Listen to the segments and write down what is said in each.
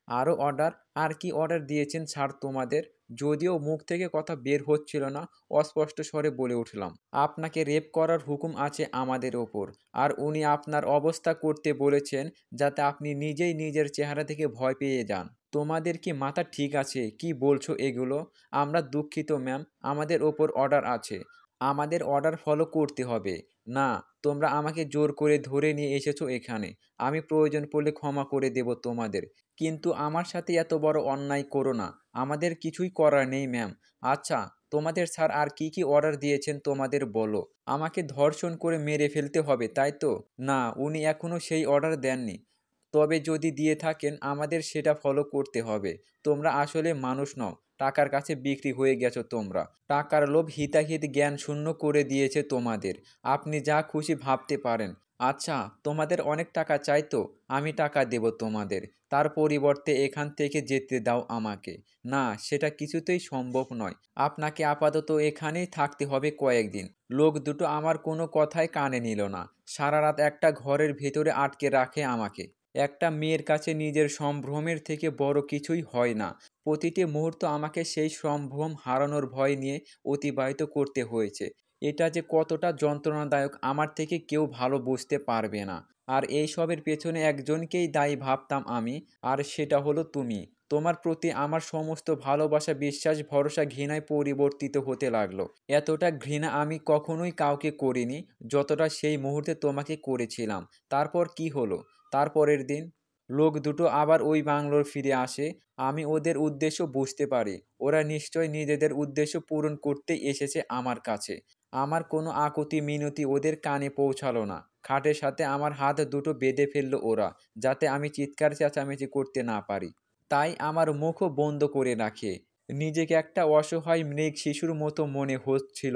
আরও অর্ডার? আর কি অর্ডার দিয়েছেন স্যার তোমাদের? যদিও মুখ থেকে কথা বের হচ্ছিল না, অস্পষ্ট স্বরে বলে উঠলাম, আপনাকে রেপ করার হুকুম আছে আমাদের ওপর। আর উনি আপনার অবস্থা করতে বলেছেন যাতে আপনি নিজেই নিজের চেহারা থেকে ভয় পেয়ে যান। তোমাদের কি মাথা ঠিক আছে? কি বলছো এগুলো? আমরা দুঃখিত ম্যাম, আমাদের ওপর অর্ডার আছে। আমাদের অর্ডার ফলো করতে হবে। না, তোমরা আমাকে জোর করে ধরে নিয়ে এসেছো এখানে। আমি প্রয়োজন পড়লে ক্ষমা করে দেব তোমাদের। কিন্তু আমার সাথে এত বড় অন্যায় করো না। আমাদের কিছুই করার নেই ম্যাম। আচ্ছা, তোমাদের স্যার আর কি কি অর্ডার দিয়েছেন তোমাদের বলো। আমাকে ধর্ষণ করে মেরে ফেলতে হবে, তাই তো? না, উনি এখনও সেই অর্ডার দেননি। তবে যদি দিয়ে থাকেন আমাদের সেটা ফলো করতে হবে। তোমরা আসলে মানুষ নও, টাকার কাছে বিক্রি হয়ে গেছো তোমরা। টাকার লোভ হিতাহিত জ্ঞান শূন্য করে দিয়েছে তোমাদের। আপনি যা খুশি ভাবতে পারেন। আচ্ছা, তোমাদের অনেক টাকা চাই তো? আমি টাকা দেব তোমাদের। তার পরিবর্তে এখান থেকে যেতে দাও আমাকে। না, সেটা কিছুতেই সম্ভব নয়। আপনাকে আপাতত এখানেই থাকতে হবে কয়েকদিন। লোক দুটো আমার কোনো কথাই কানে নিল না। সারা রাত একটা ঘরের ভেতরে আটকে রাখে আমাকে। একটা মেয়ের কাছে নিজের সম্ভ্রমের থেকে বড় কিছুই হয় না। প্রতিটি মুহূর্ত আমাকে সেই সম্ভ্রম হারানোর ভয় নিয়ে অতিবাহিত করতে হয়েছে। এটা যে কতটা যন্ত্রণাদায়ক আমার থেকে কেউ ভালো বুঝতে পারবে না। আর এই সবের পেছনে একজনকেই দায়ী ভাবতাম আমি, আর সেটা হলো তুমি। তোমার প্রতি আমার সমস্ত ভালোবাসা, বিশ্বাস, ভরসা ঘৃণায় পরিবর্তিত হতে লাগলো। এতটা ঘৃণা আমি কখনোই কাউকে করিনি যতটা সেই মুহূর্তে তোমাকে করেছিলাম। তারপর কি হলো? তারপরের দিন লোক দুটো আবার ওই বাংলোর ফিরে আসে। আমি ওদের উদ্দেশ্য বুঝতে পারি। ওরা নিশ্চয় নিজেদের উদ্দেশ্য পূরণ করতে এসেছে আমার কাছে। আমার কোনো আকুতি মিনতি ওদের কানে পৌঁছালো না। খাটের সাথে আমার হাত দুটো বেঁধে ফেললো ওরা, যাতে আমি চিৎকার চেঁচামেচি করতে না পারি। তাই আমার মুখও বন্ধ করে রাখে। নিজেকে একটা অসহায় মৃগ শিশুর মতো মনে হচ্ছিল,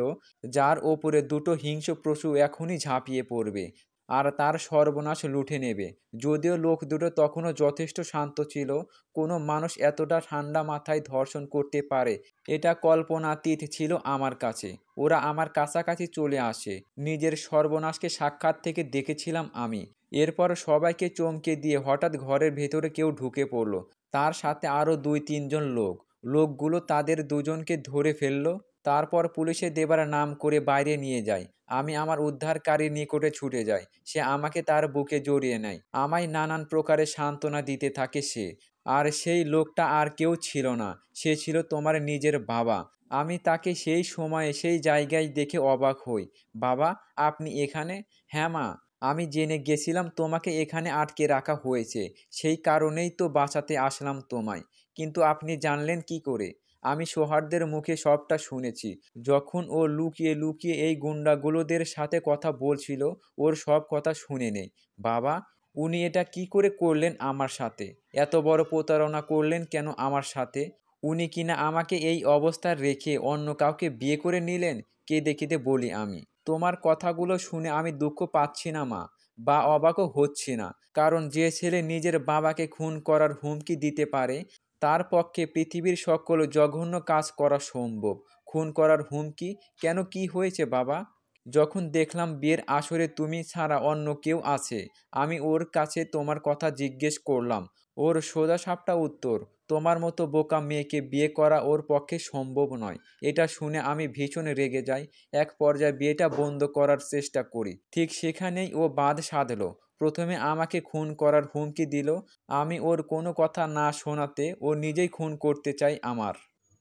যার ওপরে দুটো হিংস্র পশু এখনই ঝাঁপিয়ে পড়বে আর তার সর্বনাশ লুটে নেবে। যদিও লোক দুটো তখনও যথেষ্ট শান্ত ছিল। কোনো মানুষ এতটা ঠান্ডা মাথায় ধর্ষণ করতে পারে এটা কল্পনাতীত ছিল আমার কাছে। ওরা আমার কাছাকাছি চলে আসে। নিজের সর্বনাশকে সাক্ষাৎ থেকে দেখেছিলাম আমি। এরপর সবাইকে চমকে দিয়ে হঠাৎ ঘরের ভেতরে কেউ ঢুকে পড়ল, তার সাথে আরও 2-3 জন লোক। লোকগুলো তাদের দুজনকে ধরে ফেলল। তারপর পুলিশে দেবার নাম করে বাইরে নিয়ে যায়। আমি আমার উদ্ধারকারীর নিকটে ছুটে যাই। সে আমাকে তার বুকে জড়িয়ে নেয়। আমায় নানান প্রকারে সান্ত্বনা দিতে থাকে সে। আর সেই লোকটা আর কেউ ছিল না, সে ছিল তোমার নিজের বাবা। আমি তাকে সেই সময়ে সেই জায়গায় দেখে অবাক হই। বাবা, আপনি এখানে? হ্যাঁ মা, আমি জেনে গেছিলাম তোমাকে এখানে আটকে রাখা হয়েছে। সেই কারণেই তো বাঁচাতে আসলাম তোমায়। কিন্তু আপনি জানলেন কি করে? আমি সৌহার্দের মুখে সবটা শুনেছি। যখন ও লুকিয়ে লুকিয়ে এই গুন্ডাগুলোদের সাথে কথা বলছিল, ওর সব কথা শুনে নেই। বাবা, উনি এটা কি করে করলেন আমার সাথে? এত বড় প্রতারণা করলেন কেন আমার সাথে? উনি কিনা আমাকে এই অবস্থায় রেখে অন্য কাউকে বিয়ে করে নিলেন। কেঁদে কেঁদে বলি আমি। তোমার কথাগুলো শুনে আমি দুঃখ পাচ্ছি না মা, বা অবাকও হচ্ছি না। কারণ যে ছেলে নিজের বাবাকে খুন করার হুমকি দিতে পারে, তার পক্ষে পৃথিবীর সকল জঘন্য কাজ করা সম্ভব। খুন করার হুমকি? কেন, কি হয়েছে বাবা? যখন দেখলাম বিয়ের আসরে তুমি ছাড়া অন্য কেউ আছে, আমি ওর কাছে তোমার কথা জিজ্ঞেস করলাম। ওর সোজাসাপটা উত্তর, তোমার মতো বোকা মেয়েকে বিয়ে করা ওর পক্ষে সম্ভব নয়। এটা শুনে আমি ভীষণ রেগে যাই। এক পর্যায়ে বিয়েটা বন্ধ করার চেষ্টা করি। ঠিক সেখানেই ও বাঁধ সাধলো। প্রথমে আমাকে খুন করার হুমকি দিল। আমি ওর কোনো কথা না শোনাতে ও নিজেই খুন করতে চাই আমার।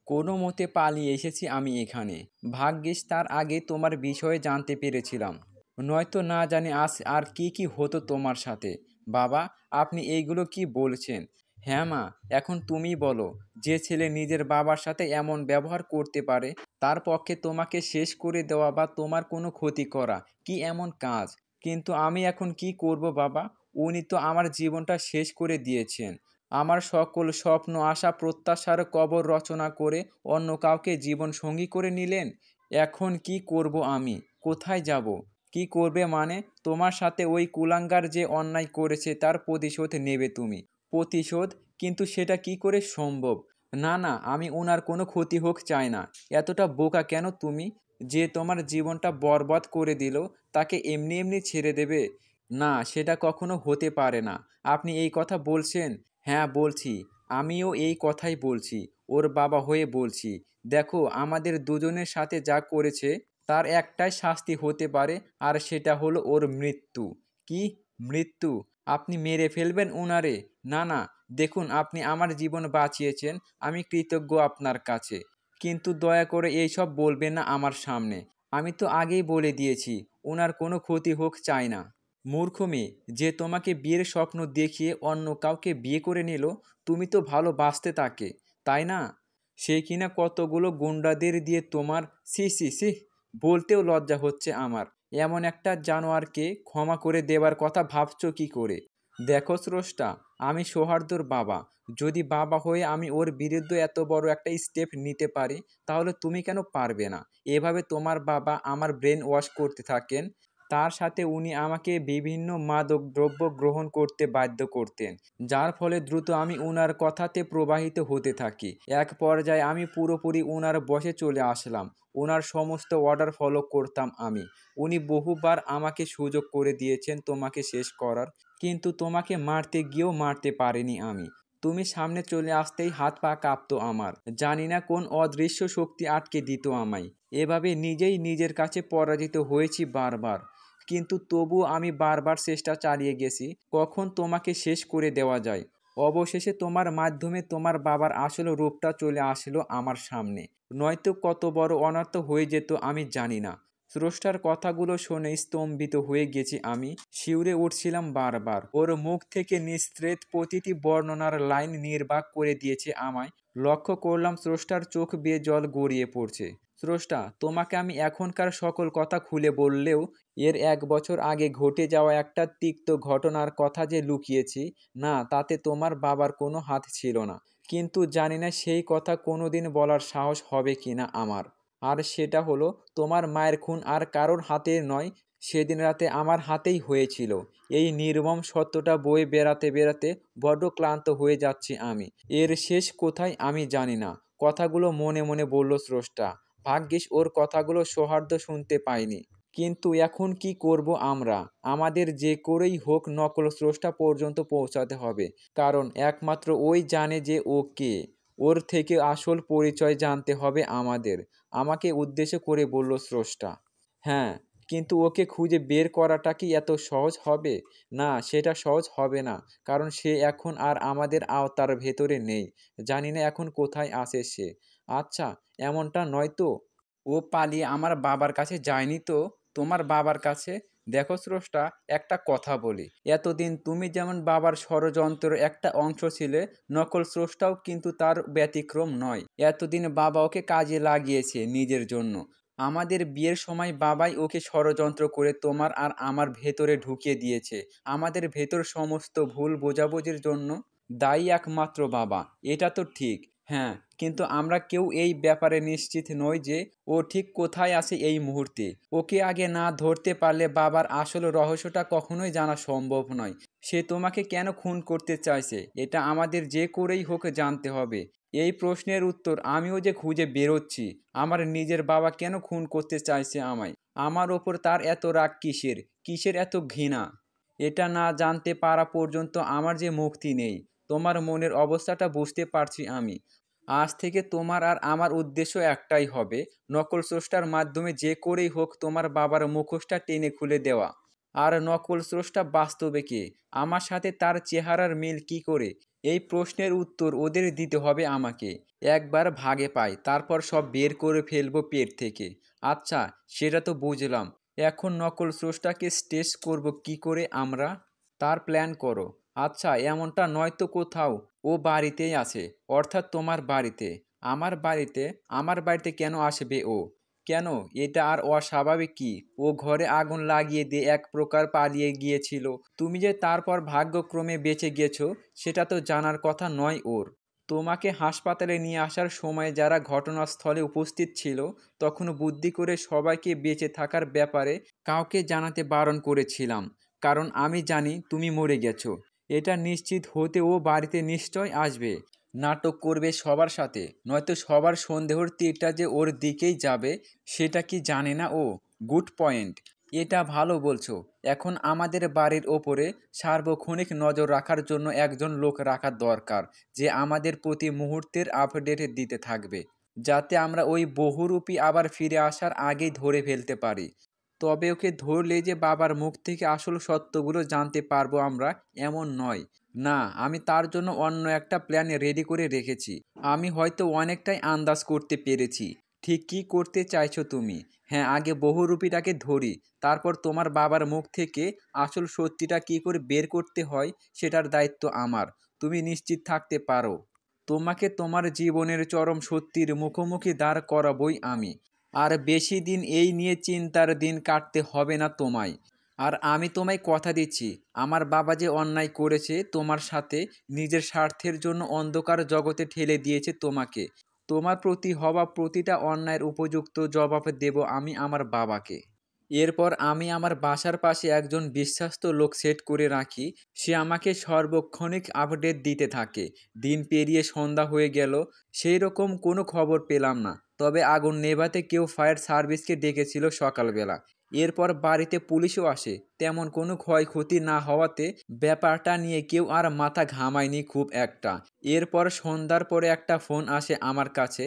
কোনো মতে পালিয়ে এসেছি আমি এখানে। ভাগ্যিস তার আগে তোমার বিষয়ে জানতে পেরেছিলাম। নয়তো না জানি আজ আর কি কি হতো তোমার সাথে। বাবা, আপনি এইগুলো কি বলছেন? হ্যাঁ মা, এখন তুমিই বলো। যে ছেলে নিজের বাবার সাথে এমন ব্যবহার করতে পারে, তার পক্ষে তোমাকে শেষ করে দেওয়া বা তোমার কোনো ক্ষতি করা কি এমন কাজ? কিন্তু আমি এখন কি করব বাবা? উনি তো আমার জীবনটা শেষ করে দিয়েছেন। আমার সকল স্বপ্ন, আশা, প্রত্যাশার কবর রচনা করে অন্য কাউকে জীবন সঙ্গী করে নিলেন। এখন কি করব আমি? কোথায় যাব? কি করবে মানে? তোমার সাথে ওই কুলাঙ্গার যে অন্যায় করেছে তার প্রতিশোধ নেবে তুমি। প্রতিশোধ? কিন্তু সেটা কি করে সম্ভব? না না, আমি ওনার কোনো ক্ষতি হোক চাই না। এতটা বোকা কেন তুমি? যে তোমার জীবনটা বরবাদ করে দিল, তাকে এমনি এমনি ছেড়ে দেবে? না, সেটা কখনো হতে পারে না। আপনি এই কথা বলছেন? হ্যাঁ বলছি। আমিও এই কথাই বলছি, ওর বাবা হয়ে বলছি। দেখো, আমাদের দুজনের সাথে যা করেছে তার একটাই শাস্তি হতে পারে, আর সেটা হলো ওর মৃত্যু। কি? মৃত্যু? আপনি মেরে ফেলবেন উনারে? না না, দেখুন, আপনি আমার জীবন বাঁচিয়েছেন, আমি কৃতজ্ঞ আপনার কাছে। কিন্তু দয়া করে এইসব বলবেন না আমার সামনে। আমি তো আগেই বলে দিয়েছি, ওনার কোনো ক্ষতি হোক চাই না। মূর্খ মেয়ে, যে তোমাকে বিয়ের স্বপ্ন দেখিয়ে অন্য কাউকে বিয়ে করে নিল, তুমি তো ভালোবাসতে তাকে, তাই না? সে কিনা কতগুলো গুন্ডাদের দিয়ে তোমার, সি সি সি, বলতেও লজ্জা হচ্ছে আমার। এমন একটা জানোয়ারকে ক্ষমা করে দেবার কথা ভাবছো কি করে? দেখো স্রষ্টা, আমি সৌহার্দ্যর বাবা। যদি বাবা হয়ে আমি ওর বিরুদ্ধে এত বড় একটা স্টেপ নিতে পারি, তাহলে তুমি কেন পারবে না? এভাবে তোমার বাবা আমার ব্রেন ওয়াশ করতে থাকেন। তার সাথে উনি আমাকে বিভিন্ন মাদক দ্রব্য গ্রহণ করতে বাধ্য করতেন, যার ফলে দ্রুত আমি উনার কথাতে প্রবাহিত হতে থাকি। এক পর্যায়ে আমি পুরোপুরি উনার বশে চলে আসলাম। উনার সমস্ত অর্ডার ফলো করতাম আমি। উনি বহুবার আমাকে সুযোগ করে দিয়েছেন তোমাকে শেষ করার, কিন্তু তোমাকে মারতে গিয়েও মারতে পারিনি আমি। তুমি সামনে চলে আসতেই হাত পা কাঁপতো আমার। জানি না কোন অদৃশ্য শক্তি আটকে দিত আমায়। এভাবে নিজেই নিজের কাছে পরাজিত হয়েছি বারবার, কিন্তু তবুও আমি বারবার চেষ্টা চালিয়ে গেছি কখন তোমাকে শেষ করে দেওয়া যায়। অবশেষে তোমার মাধ্যমে তোমার বাবার আসল রূপটা চলে আসলো আমার সামনে, নয়তো কত বড় অনর্থ হয়ে যেত আমি জানি না। স্রষ্টার কথাগুলো শুনে স্তম্ভিত হয়ে গেছি আমি, শিউরে উঠছিলাম বারবার। ওর মুখ থেকে নিঃস্রেত প্রতিটি বর্ণনার লাইন নির্বাক করে দিয়েছে আমায়। লক্ষ্য করলাম স্রষ্টার চোখ বেয়ে জল গড়িয়ে পড়ছে। স্রষ্টা, তোমাকে আমি এখনকার সকল কথা খুলে বললেও এর 1 বছর আগে ঘটে যাওয়া একটা তিক্ত ঘটনার কথা যে লুকিয়েছি, না, তাতে তোমার বাবার কোনো হাত ছিল না। কিন্তু জানি না সেই কথা কোনোদিন বলার সাহস হবে কিনা আমার। আর সেটা হলো, তোমার মায়ের খুন আর কারোর হাতে নয়, সেদিন রাতে আমার হাতেই হয়েছিল। এই নির্মম সত্যটা বয়ে বেড়াতে বেড়াতে বড্ড ক্লান্ত হয়ে যাচ্ছি আমি। এর শেষ কোথায় আমি জানি না। কথাগুলো মনে মনে বলল স্রষ্টা। ভাগ্যিস ওর কথাগুলো সৌহার্দ্য শুনতে পায়নি। কিন্তু এখন কি করব আমরা? আমাদের যে করেই হোক নকল স্রষ্টা পর্যন্ত পৌঁছাতে হবে, কারণ একমাত্র ওই জানে যে ও কে। ওর থেকে আসল পরিচয় জানতে হবে আমাদের, আমাকে উদ্দেশ্য করে বলল স্রষ্টা। হ্যাঁ, কিন্তু ওকে খুঁজে বের করাটা কি এত সহজ হবে? না, সেটা সহজ হবে না, কারণ সে এখন আর আমাদের আওতার ভেতরে নেই। জানি না এখন কোথায় আছে সে। আচ্ছা, এমনটা নয় তো? ও পালিয়ে আমার বাবার কাছে যায়নি তো? তোমার বাবার কাছে? দেখো স্রষ্টা, একটা কথা বলি। এতদিন তুমি যেমন বাবার ষড়যন্ত্রের একটা অংশ ছিলে, নকল স্রষ্টাও কিন্তু তার ব্যতিক্রম নয়। এতদিন বাবা ওকে কাজে লাগিয়েছে নিজের জন্য। আমাদের বিয়ের সময় বাবাই ওকে ষড়যন্ত্র করে তোমার আর আমার ভেতরে ঢুকিয়ে দিয়েছে। আমাদের ভেতর সমস্ত ভুল বোঝাবুঝির জন্য দায়ী একমাত্র বাবা, এটা তো ঠিক। হ্যাঁ, কিন্তু আমরা কেউ এই ব্যাপারে নিশ্চিত নই যে ও ঠিক কোথায় আছে এই মুহূর্তে। ওকে আগে না ধরতে পারলে বাবার আসল রহস্যটা কখনোই জানা সম্ভব নয়। সে তোমাকে কেন খুন করতে চাইছে, এটা আমাদের যে করেই হোক জানতে হবে। এই প্রশ্নের উত্তর আমিও যে খুঁজে বেরোচ্ছি। আমার নিজের বাবা কেন খুন করতে চাইছে আমায়? আমার ওপর তার এত রাগ কিসের? কিসের এত ঘৃণা? এটা না জানতে পারা পর্যন্ত আমার যে মুক্তি নেই। তোমার মনের অবস্থাটা বুঝতে পারছি আমি। আজ থেকে তোমার আর আমার উদ্দেশ্য একটাই হবে, নকল স্রষ্টার মাধ্যমে যে করেই হোক তোমার বাবার মুখোশটা টেনে খুলে দেওয়া। আর নকল স্রষ্টা বাস্তবে কে? আমার সাথে তার চেহারার মিল কি করে? এই প্রশ্নের উত্তর ওদের দিতে হবে আমাকে। একবার ভাগে পাই, তারপর সব বের করে ফেলবো পেট থেকে। আচ্ছা, সেটা তো বুঝলাম। এখন নকল স্রষ্টাকে স্টেজ করব কি করে আমরা? তার প্ল্যান করো। আচ্ছা, এমনটা নয়তো কোথাও ও বাড়িতেই আছে, অর্থাৎ তোমার বাড়িতে। আমার বাড়িতে? আমার বাড়িতে কেন আসবে ও? কেন? এটা আর অস্বাভাবিক কি? ও ঘরে আগুন লাগিয়ে দিয়ে এক প্রকার পালিয়ে গিয়েছিল। তুমি যে তারপর ভাগ্যক্রমে বেঁচে গেছো, সেটা তো জানার কথা নয় ওর। তোমাকে হাসপাতালে নিয়ে আসার সময় যারা ঘটনাস্থলে উপস্থিত ছিল, তখন বুদ্ধি করে সবাইকে বেঁচে থাকার ব্যাপারে কাউকে জানাতে বারণ করেছিলাম, কারণ আমি জানি তুমি মরে গেছো। এটা নিশ্চিত হতে ও বাড়িতে নিশ্চয় আসবে। নাটক করবে সবার সাথে, নয়তো সবার সন্দেহের তীরটা যে ওর দিকেই যাবে, সেটা কি জানে না ও? Good point. এটা ভালো বলছো। এখন আমাদের বাড়ির ওপরে সার্বক্ষণিক নজর রাখার জন্য একজন লোক রাখা দরকার, যে আমাদের প্রতি মুহূর্তের আপডেট দিতে থাকবে, যাতে আমরা ওই বহুরূপী আবার ফিরে আসার আগেই ধরে ফেলতে পারি। তবে ওকে ধরলে যে বাবার মুখ থেকে আসল সত্যগুলো জানতে পারবো আমরা, এমন নয়। না, আমি তার জন্য অন্য একটা প্ল্যান রেডি করে রেখেছি। আমি হয়তো অনেকটাই আন্দাজ করতে পেরেছি ঠিক কী করতে চাইছো তুমি। হ্যাঁ, আগে বহুরূপীটাকে ধরি, তারপর তোমার বাবার মুখ থেকে আসল সত্যিটা কী করে বের করতে হয় সেটার দায়িত্ব আমার। তুমি নিশ্চিত থাকতে পারো, তোমাকে তোমার জীবনের চরম সত্যির মুখোমুখি দাঁড় করাবই আমি। আর বেশি দিন এই নিয়ে চিন্তার দিন কাটতে হবে না তোমায়। আর আমি তোমায় কথা দিচ্ছি, আমার বাবা যে অন্যায় করেছে তোমার সাথে, নিজের স্বার্থের জন্য অন্ধকার জগতে ঠেলে দিয়েছে তোমাকে, তোমার প্রতি হওয়া প্রতিটা অন্যায়ের উপযুক্ত জবাব দেব আমি আমার বাবাকে। এরপর আমি আমার বাসার পাশে একজন বিশ্বস্ত লোক সেট করে রাখি। সে আমাকে সার্বক্ষণিক আপডেট দিতে থাকে। দিন পেরিয়ে সন্ধ্যা হয়ে গেল, সেই রকম কোনো খবর পেলাম না। তবে আগুন নেভাতে কেউ ফায়ার সার্ভিসকে ডেকেছিল সকালবেলা। এরপর বাড়িতে পুলিশও আসে, তেমন কোনো ক্ষয়ক্ষতি না হওয়াতে ব্যাপারটা নিয়ে কেউ আর মাথা ঘামায়নি খুব একটা। এরপর সন্ধ্যার পরে একটা ফোন আসে আমার কাছে।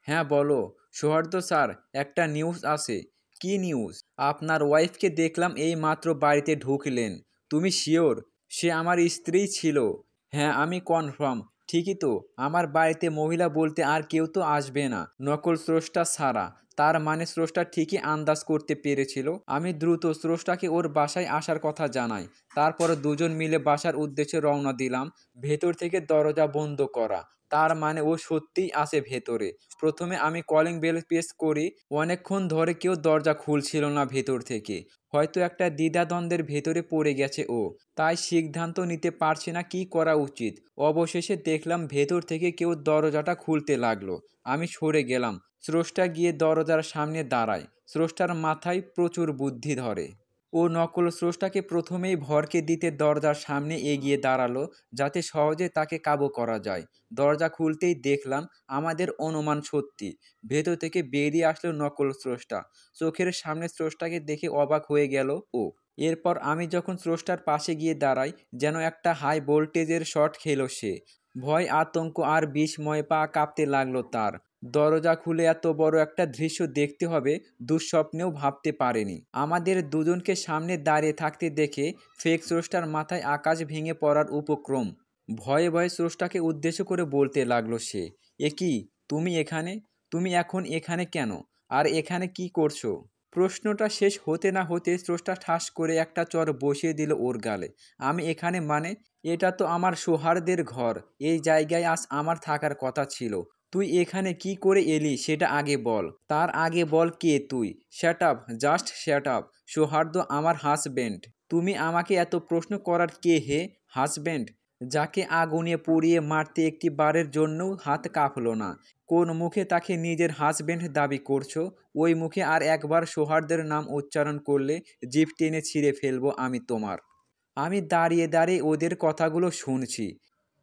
হ্যাঁ বলো সৌহার্দ্য স্যার, একটা নিউজ আছে। কি নিউজ? আপনার ওয়াইফকে দেখলাম এই মাত্র বাড়িতে ঢুকলেন। তুমি শিওর সে আমার স্ত্রী ছিল? হ্যাঁ, আমি কনফার্ম। ঠিকই তো, আমার বাড়িতে মহিলা বলতে আর কেউ তো আসবে না, নকল স্রষ্টা ছাড়া। তার মানে স্রষ্টা ঠিকই আন্দাজ করতে পেরেছিল। আমি দ্রুত স্রষ্টাকে ওর বাসায় আসার কথা জানাই। তারপর দুজন মিলে বাসার উদ্দেশ্যে রওনা দিলাম। ভেতর থেকে দরজা বন্ধ করা, তার মানে ও সত্যিই আছে ভেতরে। প্রথমে আমি কলিং বেল প্রেস করি, অনেকক্ষণ ধরে কেউ দরজা খুলছিল না ভেতর থেকে। হয়তো একটা দ্বিধাদ্বন্দ্বের ভেতরে পড়ে গেছে ও, তাই সিদ্ধান্ত নিতে পারছে না কি করা উচিত। অবশেষে দেখলাম ভেতর থেকে কেউ দরজাটা খুলতে লাগলো। আমি সরে গেলাম। স্রষ্টা গিয়ে দরজার সামনে দাঁড়ায়। স্রষ্টার মাথায় প্রচুর বুদ্ধি ধরে। ও নকল স্রষ্টাকে প্রথমেই ভরকে দিতে দরজার সামনে এগিয়ে দাঁড়ালো, যাতে সহজে তাকে কাবু করা যায়। দরজা খুলতেই দেখলাম আমাদের অনুমান সত্যি। ভেতর থেকে বেরিয়ে আসলো নকল স্রষ্টা। চোখের সামনে স্রষ্টাকে দেখে অবাক হয়ে গেল ও। এরপর আমি যখন স্রষ্টার পাশে গিয়ে দাঁড়াই, যেন একটা হাই ভোল্টেজের শট খেলো সে। ভয়, আতঙ্ক আর বিস্ময়ে পা কাঁপতে লাগলো তার। দরজা খুলে এত বড় একটা দৃশ্য দেখতে হবে দুঃস্বপ্নেও ভাবতে পারেনি। আমাদের দুজনকে সামনে দাঁড়িয়ে থাকতে দেখে ফেক স্রষ্টার মাথায় আকাশ ভেঙে পড়ার উপক্রম। ভয়ে ভয়ে স্রষ্টাকে উদ্দেশ্য করে বলতে লাগলো সে, এ কি, তুমি এখানে? তুমি এখন এখানে কেন? আর এখানে কি করছো? প্রশ্নটা শেষ হতে না হতে স্রষ্টা ঠাস করে একটা চর বসিয়ে দিল ওর গালে। আমি এখানে মানে? এটা তো আমার সৌহার্দের ঘর। এই জায়গায় আজ আমার থাকার কথা ছিল। তুই এখানে কি করে এলি সেটা আগে বল। তার আগে বল কে তুই? Shut up, just shut up. Souhardya আমার হাজবেন্ড। তুমি আমাকে এত প্রশ্ন করার কে হে? হাজবেন্ড? যাকে আগুনে পুড়িয়ে মারতে একটি বারের জন্যও হাত কাঁপলো না। কোন মুখে তাকে নিজের হাজবেন্ড দাবি করছো? ওই মুখে আর একবার সৌহার্দ্যের নাম উচ্চারণ করলে জিভ টেনে ছিঁড়ে ফেলবো আমি তোমার। আমি দাঁড়িয়ে দাঁড়িয়ে ওদের কথাগুলো শুনছি।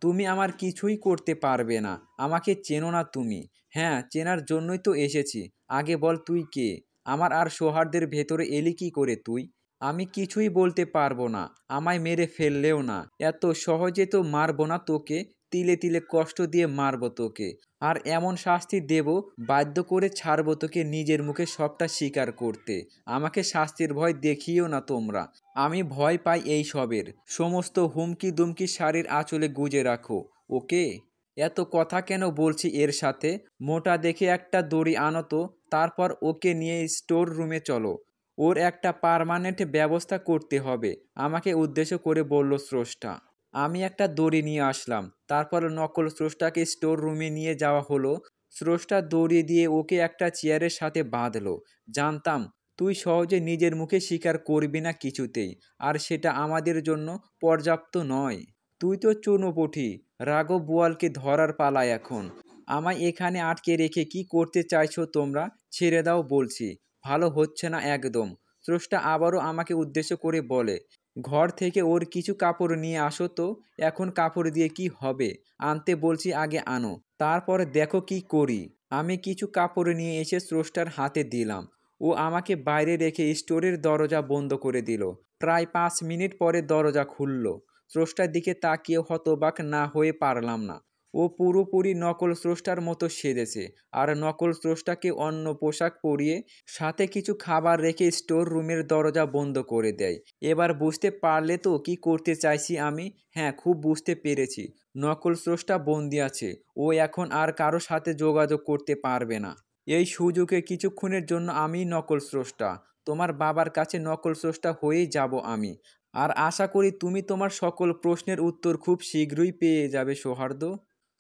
তুমি আমার কিছুই করতে পারবে না। আমাকে চেনো না তুমি? হ্যাঁ, চেনার জন্যই তো এসেছি। আগে বল তুই কে? আমার আর সৌহার্দ্যের ভেতরে এলি কি করে তুই? আমি কিছুই বলতে পারবো না। আমায় মেরে ফেললেও না। এত সহজে তো মারবো না তোকে। তিলে তিলে কষ্ট দিয়ে মারবো তোকে। আর এমন শাস্তি দেব, বাধ্য করে ছাড়বো তোকে নিজের মুখে সবটা স্বীকার করতে। আমাকে শাস্তির ভয় দেখিও না তোমরা। আমি ভয় পাই এই সবের। সমস্ত হুমকি দুমকি শাড়ির আঁচলে গুজে রাখো, ওকে? এত কথা কেন বলছি এর সাথে? মোটা দেখে একটা দড়ি আনো তো, তারপর ওকে নিয়ে স্টোর রুমে চলো। ওর একটা পার্মানেন্ট ব্যবস্থা করতে হবে, আমাকে উদ্দেশ্য করে বলল স্রষ্টা। আমি একটা দড়ি নিয়ে আসলাম। তারপর নকল স্রষ্টাকে স্টোর রুমে নিয়ে যাওয়া হলো। স্রষ্টা দড়ি দিয়ে ওকে একটা চেয়ারের সাথে বাঁধলো। জানতাম তুই সহজে নিজের মুখে স্বীকার করবি না কিছুতেই, আর সেটা আমাদের জন্য পর্যাপ্ত নয়। তুই তো চুনোপুঁটি। রাঘব বোয়ালকে ধরার পালা এখন। আমায় এখানে আটকে রেখে কি করতে চাইছো তোমরা? ছেড়ে দাও বলছি। ভালো হচ্ছে না একদম। স্রষ্টা আবারও আমাকে উদ্দেশ্য করে বলে, ঘর থেকে ওর কিছু কাপড় নিয়ে আসো তো। এখন কাপড় দিয়ে কি হবে? আনতে বলছি আগে আনো, তারপর দেখো কি করি। আমি কিছু কাপড় নিয়ে এসে স্রষ্টার হাতে দিলাম। ও ও আমাকে বাইরে রেখে স্টোরের দরজা বন্ধ করে দিল। প্রায় 5 মিনিট পরে দরজা খুলল। স্রষ্টার দিকে তাকিয়ে হতবাক না হয়ে পারলাম না। ও পুরোপুরি নকল স্রষ্টার মতো সেজেছে, আর নকল স্রষ্টাকে অন্য পোশাক পরিয়ে সাথে কিছু খাবার রেখে স্টোর রুমের দরজা বন্ধ করে দেয়। এবার বুঝতে পারলে তো কি করতে চাইছি আমি? হ্যাঁ, খুব বুঝতে পেরেছি। নকল স্রষ্টা বন্দি আছে। ও এখন আর কারো সাথে যোগাযোগ করতে পারবে না। এই সুযোগে কিছুক্ষণের জন্য আমি নকল স্রষ্টা। তোমার বাবার কাছে নকল স্রষ্টা হয়েই যাব আমি। আর আশা করি তুমি তোমার সকল প্রশ্নের উত্তর খুব শীঘ্রই পেয়ে যাবে সৌহার্দ্য।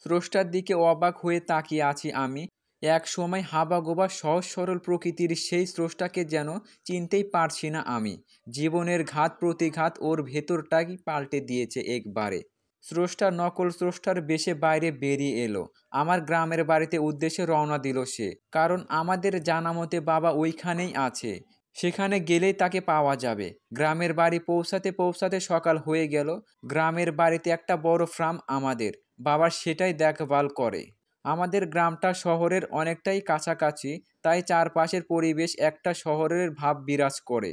স্রষ্টার দিকে অবাক হয়ে তাকিয়ে আছি আমি। এক সময় হাবাগোবা সহজ সরল প্রকৃতির সেই স্রষ্টাকে যেন চিনতেই পারছি না আমি। জীবনের ঘাত প্রতিঘাত ওর ভেতরটাই পাল্টে দিয়েছে একবারে। স্রষ্টা নকল স্রষ্টার বেশে বাইরে বেরিয়ে এলো। আমার গ্রামের বাড়িতে উদ্দেশ্যে রওনা দিল সে। কারণ আমাদের জানা মতে বাবা ওইখানেই আছে। সেখানে গেলেই তাকে পাওয়া যাবে। গ্রামের বাড়ি পৌঁছাতে পৌঁছাতে সকাল হয়ে গেল। গ্রামের বাড়িতে একটা বড় ফার্ম আমাদের। বাবা সেটাই দেখভাল করে। আমাদের গ্রামটা শহরের অনেকটাই কাছাকাছি, তাই চারপাশের পরিবেশ একটা শহরের ভাব বিরাজ করে।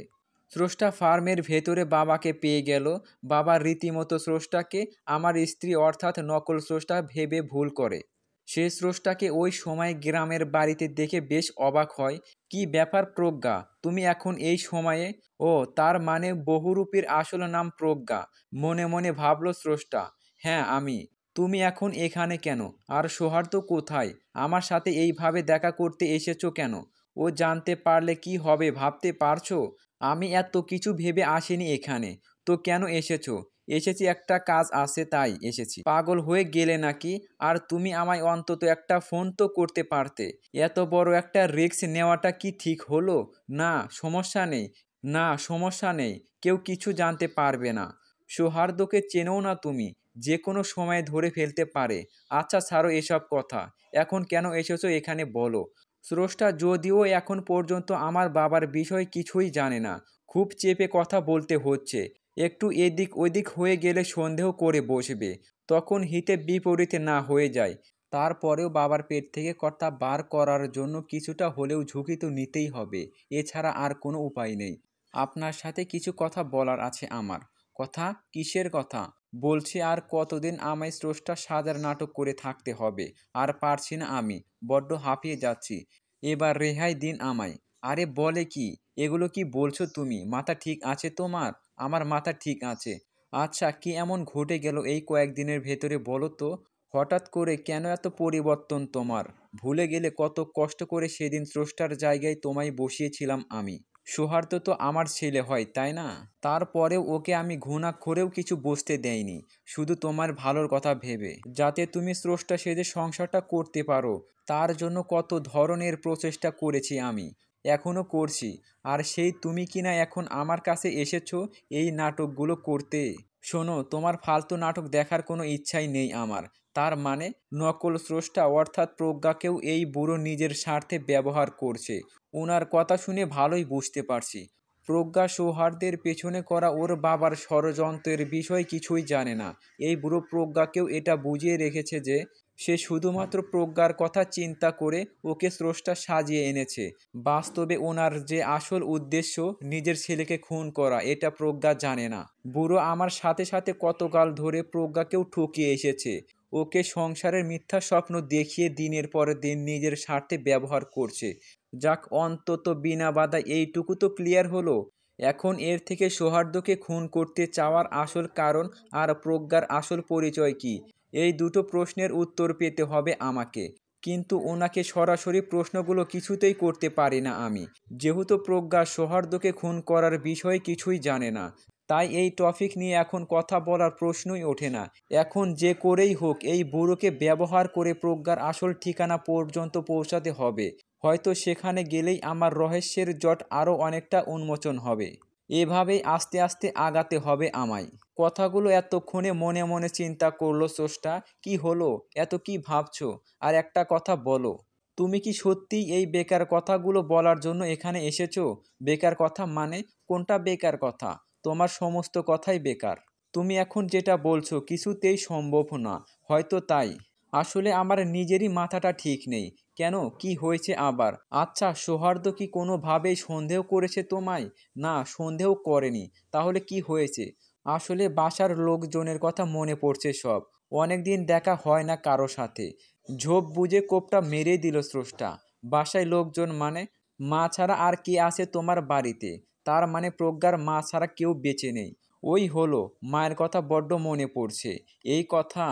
স্রষ্টা ফার্মের ভেতরে বাবাকে পেয়ে গেল। বাবা রীতিমতো স্রষ্টাকে আমার স্ত্রী অর্থাৎ নকল স্রষ্টা ভেবে ভুল করে। সে স্রষ্টাকে ওই সময় গ্রামের বাড়িতে দেখে বেশ অবাক হয়। কি ব্যাপার প্রজ্ঞা, তুমি এখন এই সময়ে? ও, তার মানে বহুরূপীর আসল নাম প্রজ্ঞা। মনে মনে ভাবল স্রষ্টা। হ্যাঁ আমি। তুমি এখন এখানে কেন? আর সৌহার্দ্য কোথায়? আমার সাথে এইভাবে দেখা করতে এসেছো কেন? ও জানতে পারলে কি হবে ভাবতে পারছো? আমি এত কিছু ভেবে আসিনি এখানে। তো কেন এসেছো? এসেছি একটা কাজ আছে তাই এসেছি। পাগল হয়ে গেলে নাকি? আর তুমি আমায় অন্তত একটা ফোন তো করতে পারতে। এত বড় একটা রিস্ক নেওয়াটা কি ঠিক হলো? না সমস্যা নেই। না সমস্যা নেই, কেউ কিছু জানতে পারবে না। সৌহার্দ্যকে চেনো না তুমি? যে কোনো সময় ধরে ফেলতে পারে। আচ্ছা ছাড়ো এসব কথা। এখন কেন এসেছো এখানে বলো। স্রষ্টা যদিও এখন পর্যন্ত আমার বাবার বিষয় কিছুই জানে না। খুব চেপে কথা বলতে হচ্ছে। একটু এদিক ওদিক হয়ে গেলে সন্দেহ করে বসবে। তখন হিতে বিপরীতে না হয়ে যায়। তারপরেও বাবার পেট থেকে কথা বার করার জন্য কিছুটা হলেও ঝুঁকি তো নিতেই হবে। এছাড়া আর কোনো উপায় নেই। আপনার সাথে কিছু কথা বলার আছে আমার। কথা? কিসের কথা? বলছি আর কতদিন আমায় স্রষ্টা সাজার নাটক করে থাকতে হবে? আর পারছি না আমি। বড্ড হাঁপিয়ে যাচ্ছি। এবার রেহাই দিন আমায়। আরে বলে কি? এগুলো কি বলছো তুমি? মাথা ঠিক আছে তোমার? আমার মাথা ঠিক আছে। আচ্ছা কি এমন ঘটে গেল এই কয়েকদিনের ভেতরে বলো তো? হঠাৎ করে কেন এত পরিবর্তন তোমার? ভুলে গেলে কত কষ্ট করে সেদিন স্রষ্টার জায়গায় তোমায় বসিয়েছিলাম আমি। সৌহার্দ্য তো আমার ছেলে হয় তাই না? তারপরেও ওকে আমি ঘৃণা করেও কিছু বুঝতে দেইনি। শুধু তোমার ভালোর কথা ভেবে, যাতে তুমি স্রষ্টা সেজে সংসারটা করতে পারো। তার জন্য কত ধরনের প্রচেষ্টা করেছি আমি, এখনও করছি। আর সেই তুমি কিনা এখন আমার কাছে এসেছো এই নাটকগুলো করতে। শোনো, তোমার ফালতু নাটক দেখার কোনো ইচ্ছাই নেই আমার। তার মানে নকল স্রষ্টা অর্থাৎ প্রজ্ঞাকেও এই বুড়ো নিজের স্বার্থে ব্যবহার করছে। ওনার কথা শুনে ভালোই বুঝতে পারছি প্রজ্ঞা সৌহার্দ্যের পেছনে করা ওর বাবার ষড়যন্ত্রের বিষয় কিছুই জানে না। এই বুড়ো প্রজ্ঞাকেও এটা বুঝিয়ে রেখেছে যে সে শুধুমাত্র প্রজ্ঞার কথা চিন্তা করে ওকে স্রষ্টা সাজিয়ে এনেছে। বাস্তবে ওনার যে আসল উদ্দেশ্য নিজের ছেলেকে খুন করা, এটা প্রজ্ঞা জানে না। বুড়ো আমার সাথে সাথে কতকাল ধরে প্রজ্ঞাকেও ঠকিয়ে এসেছে। ওকে সংসারের মিথ্যা স্বপ্ন দেখিয়ে দিনের পর দিন নিজের স্বার্থে ব্যবহার করছে। যাক, অন্তত বিনা বাধায় এইটুকু তো ক্লিয়ার হলো। এখন এর থেকে সৌহার্দ্যকে খুন করতে চাওয়ার আসল কারণ আর প্রজ্ঞার আসল পরিচয় কি, এই দুটো প্রশ্নের উত্তর পেতে হবে আমাকে। কিন্তু ওনাকে সরাসরি প্রশ্নগুলো কিছুতেই করতে পারি না আমি, যেহেতু প্রজ্ঞা সৌহার্দ্যকে খুন করার বিষয়ে কিছুই জানে না। তাই এই টপিক নিয়ে এখন কথা বলার প্রশ্নই ওঠে না। এখন যে করেই হোক এই বুড়োকে ব্যবহার করে প্রজ্ঞার আসল ঠিকানা পর্যন্ত পৌঁছাতে হবে। হয়তো সেখানে গেলেই আমার রহস্যের জট আরও অনেকটা উন্মোচন হবে। এভাবেই আস্তে আস্তে আগাতে হবে আমায়। কথাগুলো এতক্ষণে মনে মনে চিন্তা করলো স্রষ্টা। কি হলো? এত কি ভাবছো? আর একটা কথা বলো, তুমি কি সত্যিই এই বেকার কথাগুলো বলার জন্য এখানে এসেছো? বেকার কথা মানে? কোনটা বেকার কথা? তোমার সমস্ত কথাই বেকার। তুমি এখন যেটা বলছো কিছুতেই সম্ভব না। হয়তো তাই আসলে আমার নিজেরই মাথাটা ঠিক নেই। কেন, কি হয়েছে আবার? আচ্ছা, সৌহার্দ্য কি কোনোভাবেই সন্দেহ করেছে তোমায়? না, সন্দেহ করেনি। তাহলে কি হয়েছে? আসলে বাসার লোকজনের কথা মনে পড়ছে সব। অনেকদিন দেখা হয় না কারো সাথে। ঝোপ বুঝে কোপটা মেরেই দিল স্রষ্টা। বাসায় লোকজন মানে? মা ছাড়া আর কে আছে তোমার বাড়িতে? তার মানে প্রজ্ঞার মা ছাড়া কেউ বেঁচে নেই। ওই হলো, মায়ের কথা বড্ড মনে পড়ছে। এই কথা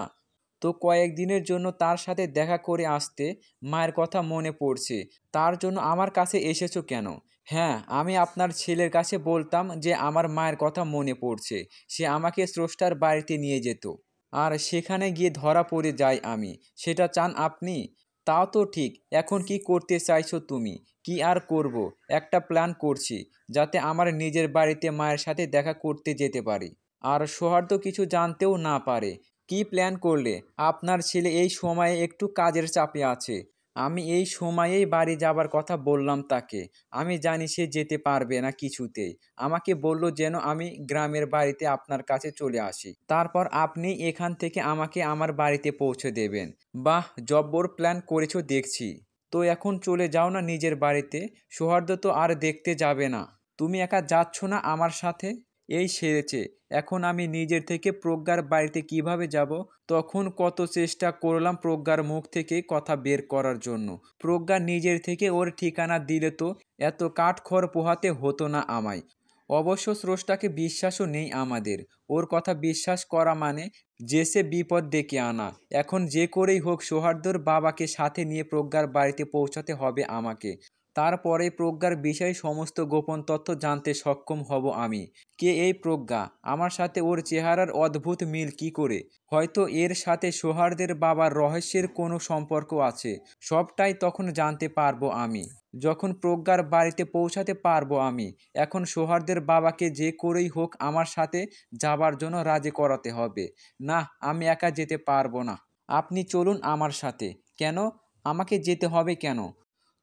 তো কয়েকদিনের জন্য তার সাথে দেখা করে আসতে। মায়ের কথা মনে পড়ছে। তার জন্য আমার কাছে এসেছো কেন? হ্যাঁ, আমি আপনার ছেলের কাছে বলতাম যে আমার মায়ের কথা মনে পড়ছে। সে আমাকে স্রষ্টার বাড়িতে নিয়ে যেত। আর সেখানে গিয়ে ধরা পড়ে যাই আমি। সেটা চান আপনি? তাও তো ঠিক। এখন কি করতে চাইছো তুমি? কি আর করব, একটা প্ল্যান করছি, যাতে আমার নিজের বাড়িতে মায়ের সাথে দেখা করতে যেতে পারি। আর সৌহার্দ্য কিছু জানতেও না পারে। কি প্ল্যান করলে? আপনার ছেলে এই সময়ে একটু কাজের চাপে আছে। আমি এই সময়েই বাড়ি যাবার কথা বললাম তাকে। আমি জানি সে যেতে পারবে না কিছুতেই। আমাকে বলল যেন আমি গ্রামের বাড়িতে আপনার কাছে চলে আসি। তারপর আপনি এখান থেকে আমাকে আমার বাড়িতে পৌঁছে দেবেন। বাহ, জব্বর প্ল্যান করেছো দেখছি। তো এখন চলে যাও না নিজের বাড়িতে। সৌহার্দ্য তো আর দেখতে যাবে না। তুমি একা যাচ্ছ না আমার সাথে? এই সেরেছে। এখন আমি নিজের থেকে প্রজ্ঞার বাড়িতে কিভাবে যাব? তখন কত চেষ্টা করলাম প্রজ্ঞার মুখ থেকে কথা বের করার জন্য। প্রজ্ঞা নিজের থেকে ওর ঠিকানা দিলে তো এত কাঠখড় পোহাতে হতো না আমায়। অবশ্য স্রষ্টাকে বিশ্বাসও নেই আমাদের। ওর কথা বিশ্বাস করা মানে যে সে বিপদ ডেকে আনা। এখন যে করেই হোক সৌহার্দ্যর বাবাকে সাথে নিয়ে প্রজ্ঞার বাড়িতে পৌঁছাতে হবে আমাকে। তারপরে প্রজ্ঞার বিষয়ে সমস্ত গোপন তথ্য জানতে সক্ষম হব আমি। কে এই প্রজ্ঞা? আমার সাথে ওর চেহারার অদ্ভুত মিল কি করে? হয়তো এর সাথে সৌহার্দ্যের বাবার রহস্যের কোনো সম্পর্ক আছে। সবটাই তখন জানতে পারবো আমি, যখন প্রজ্ঞার বাড়িতে পৌঁছাতে পারবো আমি। এখন সৌহার্দ্যের বাবাকে যে করেই হোক আমার সাথে যাবার জন্য রাজি করাতে হবে। না, আমি একা যেতে পারবো না। আপনি চলুন আমার সাথে। কেন? আমাকে যেতে হবে কেন?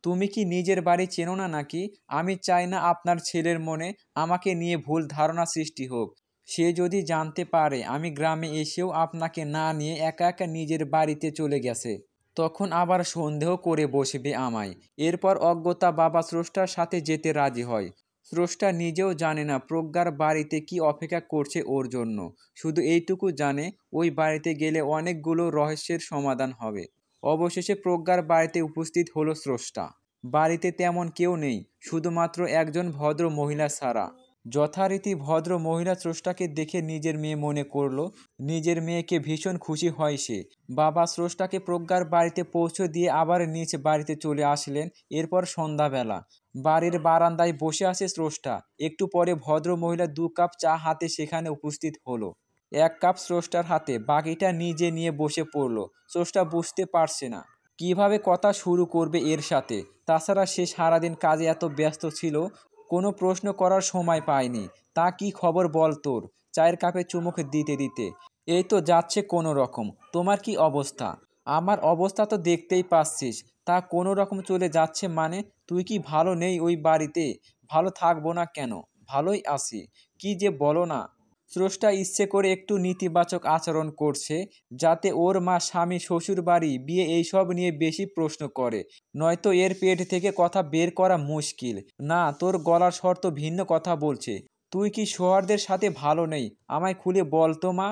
তুমি কি নিজের বাড়ি চেনো না নাকি? আমি চাই না আপনার ছেলের মনে আমাকে নিয়ে ভুল ধারণা সৃষ্টি হোক। সে যদি জানতে পারে আমি গ্রামে এসেও আপনাকে না নিয়ে একা একা নিজের বাড়িতে চলে গেছে, তখন আবার সন্দেহ করে বসবে আমায়। এরপর অজ্ঞতা বাবা স্রষ্টার সাথে যেতে রাজি হয়। স্রষ্টা নিজেও জানে না প্রজ্ঞার বাড়িতে কি অপেক্ষা করছে ওর জন্য। শুধু এইটুকু জানে ওই বাড়িতে গেলে অনেকগুলো রহস্যের সমাধান হবে। অবশেষে প্রজ্ঞার বাড়িতে উপস্থিত হলো স্রষ্টা। বাড়িতে তেমন কেউ নেই, শুধুমাত্র একজন ভদ্র মহিলা ছাড়া। যথারীতি ভদ্র মহিলা স্রষ্টাকে দেখে নিজের মেয়ে মনে করলো। নিজের মেয়েকে ভীষণ খুশি হয় সে। বাবা স্রষ্টাকে প্রজ্ঞার বাড়িতে পৌঁছে দিয়ে আবার নিজ বাড়িতে চলে আসলেন। এরপর সন্ধ্যাবেলা বাড়ির বারান্দায় বসে আছে স্রষ্টা। একটু পরে ভদ্র মহিলা 2 কাপ চা হাতে সেখানে উপস্থিত হলো। 1 কাপ স্রষ্টার হাতে, বাকিটা নিজে নিয়ে বসে পড়ল। স্রষ্টা বুঝতে পারছে না কিভাবে কথা শুরু করবে এর সাথে। তাছাড়া সে সারাদিন কাজে এত ব্যস্ত ছিল, কোনো প্রশ্ন করার সময় পায়নি। তা কি খবর বল তোর? চায়ের কাপে চুমুক দিতে দিতে, এই তো যাচ্ছে কোনো রকম। তোমার কি অবস্থা? আমার অবস্থা তো দেখতেই পাচ্ছিস। তা কোনো রকম চলে যাচ্ছে মানে? তুই কি ভালো নেই ওই বাড়িতে? ভালো থাকবো না কেন? ভালোই আছি। কি যে বলো না। স্রষ্টা ইচ্ছে করে একটু নেতিবাচক আচরণ করছে, যাতে ওর মা স্বামী শ্বশুর বাড়ি বিয়ে এইসব নিয়ে বেশি প্রশ্ন করে। নয়তো এর পেট থেকে কথা বের করা মুশকিল। না, তোর গলার স্বর তো ভিন্ন কথা বলছে। তুই কি সৌহার্দ্যের সাথে ভালো নেই? আমায় খুলে বল তো মা।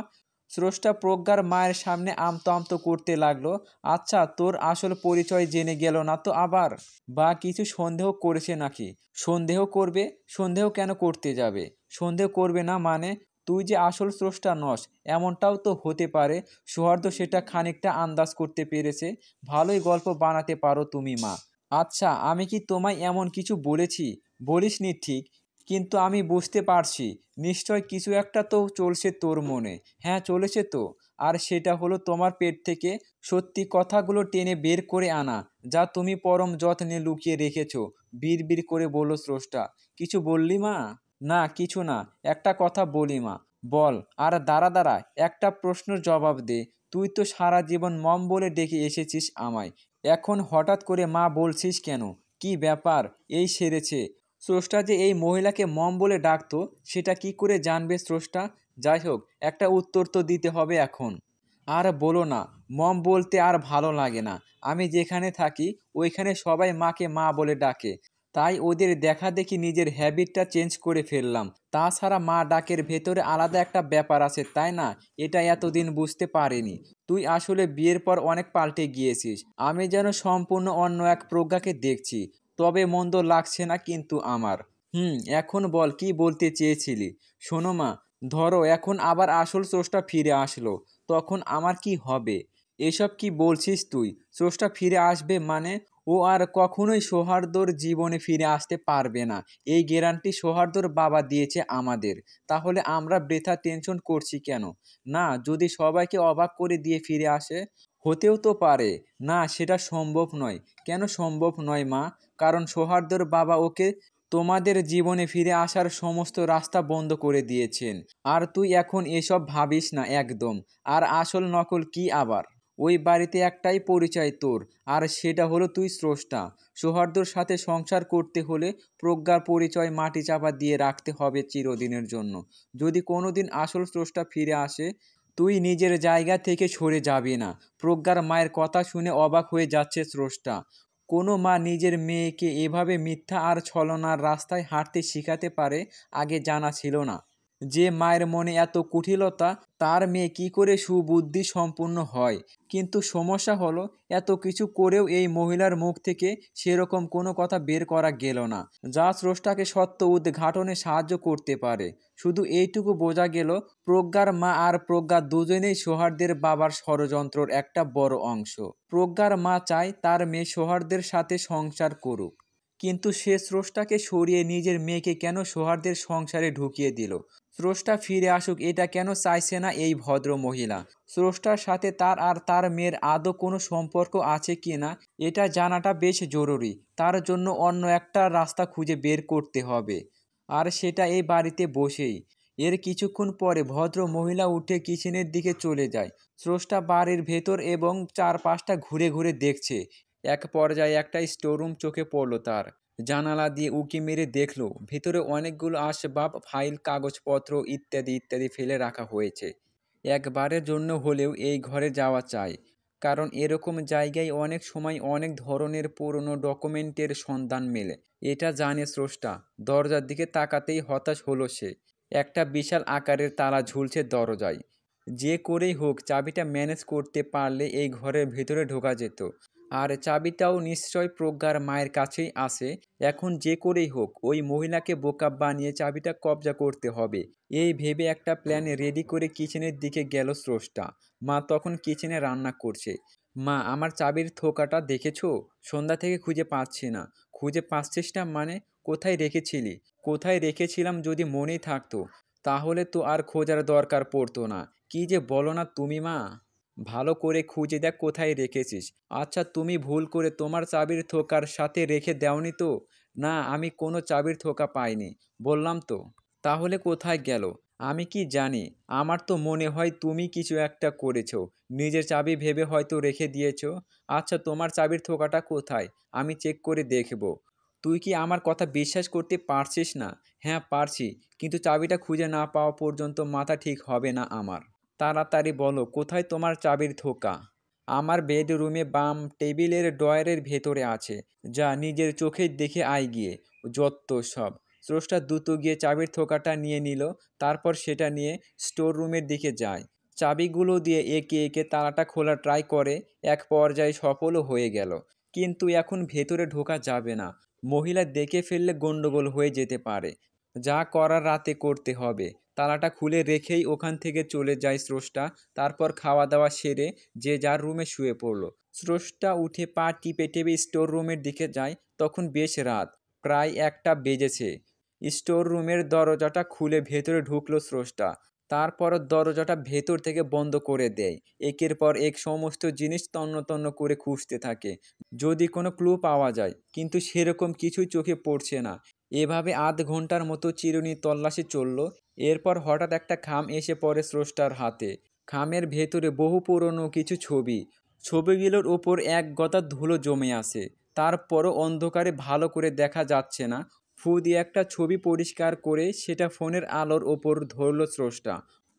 স্রষ্টা প্রজ্ঞার মায়ের সামনে আমতো আমতো করতে লাগলো। আচ্ছা, তোর আসল পরিচয় জেনে গেল না তো আবার? বা কিছু সন্দেহ করেছে নাকি? সন্দেহ করবে? সন্দেহ কেন করতে যাবে? সন্দেহ করবে না মানে? তুই যে আসল স্রষ্টা নস, এমনটাও তো হতে পারে। সৌহার্দ্য সেটা খানিকটা আন্দাজ করতে পেরেছে। ভালোই গল্প বানাতে পারো তুমি মা। আচ্ছা, আমি কি তোমায় এমন কিছু বলেছি? বলিসনি ঠিক, কিন্তু আমি বুঝতে পারছি নিশ্চয় কিছু একটা তো চলছে তোর মনে। হ্যাঁ, চলেছে তো। আর সেটা হলো তোমার পেট থেকে সত্যি কথাগুলো টেনে বের করে আনা, যা তুমি পরম যত্নে লুকিয়ে রেখেছো। বিড়বিড় করে বলল স্রষ্টা। কিছু বললি মা? না, কিছু না। একটা কথা বলি মা। বল। আর দাঁড়া দাঁড়া, একটা প্রশ্নের জবাব দে। তুই তো সারা জীবন মম বলে ডেকে এসেছিস আমায়। এখন হঠাৎ করে মা বলছিস কেন? কি ব্যাপার? এই সেরেছে। স্রষ্টা যে এই মহিলাকে মম বলে ডাকতো, সেটা কি করে জানবে স্রষ্টা? যাই হোক, একটা উত্তর তো দিতে হবে এখন। আর বলো না, মম বলতে আর ভালো লাগে না। আমি যেখানে থাকি ওইখানে সবাই মাকে মা বলে ডাকে, তাই ওদের দেখা দেখি নিজের হ্যাবিটটা চেঞ্জ করে ফেললাম। তাছাড়া মা ডাকের ভেতরে আলাদা একটা ব্যাপার আছে, তাই না? এটা এতদিন বুঝতে পারিনি। তুই আসলে বিয়ের পর অনেক পাল্টে গিয়েছিস। আমি যেন সম্পূর্ণ অন্য এক প্রজ্ঞাকে দেখছি। তবে মন্দ লাগছে না কিন্তু আমার। এখন বল কি বলতে চেয়েছিলি? শোনো মা, ধরো এখন আবার আসল স্রষ্টা ফিরে আসলো, তখন আমার কি হবে? এসব কি বলছিস তুই? স্রষ্টা ফিরে আসবে মানে? ও আর কখনোই সৌহার্দ্যর জীবনে ফিরে আসতে পারবে না। এই গ্যারান্টি সৌহার্দ্যর বাবা দিয়েছে আমাদের। তাহলে আমরা বৃথা টেনশন করছি কেন? না, যদি সবাইকে অবাক করে দিয়ে ফিরে আসে? হতেও তো পারে। না, সেটা সম্ভব নয়। কেন সম্ভব নয় মা? কারণ সৌহার্দ্যর বাবা ওকে তোমাদের জীবনে ফিরে আসার সমস্ত রাস্তা বন্ধ করে দিয়েছেন। আর তুই এখন এসব ভাবিস না একদম। আর আসল নকল কি আবার? ওই বাড়িতে একটাই পরিচয় তোর, আর সেটা হলো তুই স্রষ্টা। সৌহার্দ্যর সাথে সংসার করতে হলে প্রজ্ঞার পরিচয় মাটি চাপা দিয়ে রাখতে হবে চিরদিনের জন্য। যদি কোনোদিন আসল স্রষ্টা ফিরে আসে, তুই নিজের জায়গা থেকে সরে যাবি না। প্রজ্ঞার মায়ের কথা শুনে অবাক হয়ে যাচ্ছে স্রষ্টা। কোনো মা নিজের মেয়েকে এভাবে মিথ্যা আর ছলনার রাস্তায় হাঁটতে শিখাতে পারে, আগে জানা ছিল না। যে মায়ের মনে এত কুটিলতা, তার মেয়ে কি করে সুবুদ্ধি সম্পন্ন হয়? কিন্তু সমস্যা হলো, এত কিছু করেও এই মহিলার মুখ থেকে সেরকম কোনো কথা বের করা গেল না, যা স্রষ্টাকে সত্য উদ্ঘাটনে সাহায্য করতে পারে। শুধু এইটুকু বোঝা গেল, প্রজ্ঞার মা আর প্রজ্ঞা দুজনেই সৌহার্দ্যের বাবার ষড়যন্ত্রর একটা বড় অংশ। প্রজ্ঞার মা চায় তার মেয়ে সৌহার্দ্যের সাথে সংসার করুক, কিন্তু সে স্রষ্টাকে সরিয়ে নিজের মেয়েকে কেন সৌহার্দ্যের সংসারে ঢুকিয়ে দিল? স্রষ্টা ফিরে আসুক এটা কেন চাইছে না এই ভদ্র মহিলা? স্রষ্টার সাথে তার আর তার মেয়ের আদৌ কোনো সম্পর্ক আছে কি না, এটা জানাটা বেশ জরুরি। তার জন্য অন্য একটা রাস্তা খুঁজে বের করতে হবে, আর সেটা এই বাড়িতে বসেই। এর কিছুক্ষণ পরে ভদ্র মহিলা উঠে কিচেনের দিকে চলে যায়। স্রষ্টা বাড়ির ভেতর এবং চারপাশটা ঘুরে ঘুরে দেখছে। এক পর্যায়ে একটা স্টোররুম চোখে পড়ল তার। জানালা দিয়ে উঁকি মেরে দেখলো ভেতরে অনেকগুলো আসবাব, ফাইল, কাগজপত্র ইত্যাদি ইত্যাদি ফেলে রাখা হয়েছে। একবারের জন্য হলেও এই ঘরে যাওয়া চাই, কারণ এরকম জায়গায় অনেক সময় অনেক ধরনের পুরনো ডকুমেন্টের সন্ধান মেলে। এটা জানে স্রষ্টা। দরজার দিকে তাকাতেই হতাশ হলো সে। একটা বিশাল আকারের তালা ঝুলছে দরজায়। যে করেই হোক চাবিটা ম্যানেজ করতে পারলে এই ঘরের ভেতরে ঢোকা যেত। আর চাবিটাও নিশ্চয় প্রজ্ঞার মায়ের কাছেই আছে। এখন যে করেই হোক ওই মহিলাকে বোকা বানিয়ে চাবিটা কবজা করতে হবে। এই ভেবে একটা প্ল্যান রেডি করে কিচেনের দিকে গেল স্রষ্টা। মা তখন কিচেনে রান্না করছে। মা, আমার চাবির থোকাটা দেখেছো? সন্ধ্যা থেকে খুঁজে পাচ্ছি না। খুঁজে পাচ্ছিস না মানে? কোথায় রেখেছিলি? কোথায় রেখেছিলাম যদি মনেই থাকতো, তাহলে তো আর খোঁজার দরকার পড়তো না। কি যে বলো না তুমি মা! ভালো করে খুঁজে দেখ কোথায় রেখেছিস। আচ্ছা, তুমি ভুল করে তোমার চাবির থোকার সাথে রেখে দেওনি তো? না, আমি কোনো চাবির থোকা পাইনি। বললাম তো। তাহলে কোথায় গেল? আমি কি জানি? আমার তো মনে হয় তুমি কিছু একটা করেছো। নিজের চাবি ভেবে হয়তো রেখে দিয়েছো। আচ্ছা, তোমার চাবির থোকাটা কোথায়? আমি চেক করে দেখব। তুই কি আমার কথা বিশ্বাস করতে পারছিস না? হ্যাঁ পারছি, কিন্তু চাবিটা খুঁজে না পাওয়া পর্যন্ত মাথা ঠিক হবে না আমার। তাড়াতাড়ি বলো কোথায় তোমার চাবির থোকা? আমার বেডরুমে বাম টেবিলের ড্রয়ারের ভেতরে আছে। যা নিজের চোখে দেখে আয় গিয়ে। যত্ত সব। স্রষ্টা দ্রুত গিয়ে চাবির থোকাটা নিয়ে নিল। তারপর সেটা নিয়ে স্টোর রুমের দিকে যায়। চাবিগুলো দিয়ে একে একে তালাটা খোলা ট্রাই করে। এক পর্যায়ে সফলও হয়ে গেল। কিন্তু এখন ভেতরে ঢোকা যাবে না। মহিলা দেখে ফেললে গন্ডগোল হয়ে যেতে পারে। যা করার রাতে করতে হবে। তালাটা খুলে রেখেই ওখান থেকে চলে যায় স্রষ্টা। তারপর খাওয়া দাওয়া সেরে যে যার রুমে শুয়ে পড়ল। স্রষ্টা উঠে পা টিপে টিপে স্টোর রুমের দিকে যায়। তখন বেশ রাত, প্রায় 1টা বেজেছে। স্টোর রুমের দরজাটা খুলে ভেতরে ঢুকলো স্রষ্টা। তারপর দরজাটা ভেতর থেকে বন্ধ করে দেয়। একের পর এক সমস্ত জিনিস তন্ন তন্ন করে খুঁজতে থাকে, যদি কোনো ক্লু পাওয়া যায়। কিন্তু সেরকম কিছুই চোখে পড়ছে না। এভাবে আধ ঘন্টার মতো চিরুনি তল্লাশি চলল। এরপর হঠাৎ একটা খাম এসে পড়ে স্রষ্টার হাতে। খামের ভেতরে বহু পুরনো কিছু ছবি। ছবিগুলোর ওপর এক গদা ধুলো জমে আছে। তারপরও অন্ধকারে ভালো করে দেখা যাচ্ছে না। ফু দিয়ে একটা ছবি পরিষ্কার করে সেটা ফোনের আলোর ওপর ধরল স্রষ্টা।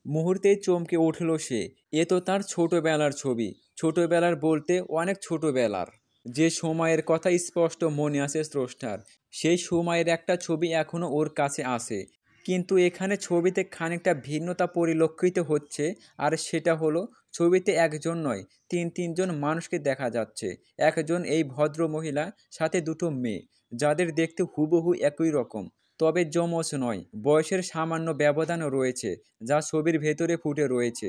মুহূর্তেই চমকে উঠল সে। এ তো তার ছোটবেলার ছবি। ছোটবেলার বলতে অনেক ছোটবেলার। যে সময়ের কথা স্পষ্ট মনে আছে স্রষ্টার, সেই সময়ের একটা ছবি এখনো ওর কাছে আছে। কিন্তু এখানে ছবিতে খানিকটা ভিন্নতা পরিলক্ষিত হচ্ছে, আর সেটা হলো ছবিতে একজন নয়, তিনজন মানুষকে দেখা যাচ্ছে। একজন এই ভদ্র মহিলা, সাথে দুটো মেয়ে, যাদের দেখতে হুবহু একই রকম। তবে যমজ নয়, বয়সের সামান্য ব্যবধানও রয়েছে, যা ছবির ভেতরে ফুটে রয়েছে।